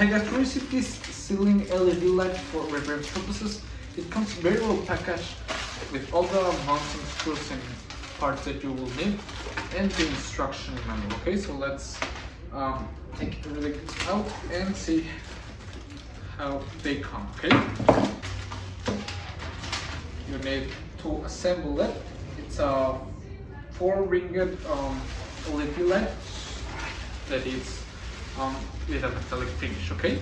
I got to receive this ceiling LED light for reference purposes. It comes very well packaged with all the mounting screws and parts that you will need and the instruction manual. Okay, so let's take everything out and see how they come. Okay, you need to assemble it. It's a 4-ringed LED light that is with a metallic finish. Okay.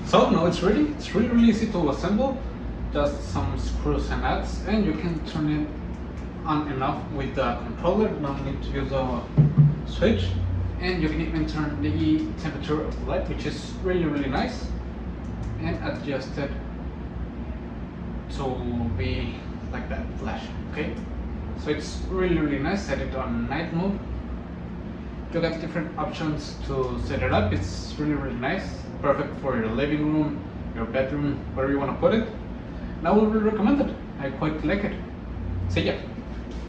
So now it's ready. It's really easy to assemble. Just some screws and nuts, and you can turn it on and off with the controller. No need to use a switch, and you can even turn the temperature of the light, which is really nice, and adjust it to be like that, flash. Okay, so it's really nice. Set it on night mode. You got different options to set it up. It's really nice. Perfect for your living room, your bedroom, wherever you want to put it. And I would really recommend it. I quite like it. See ya.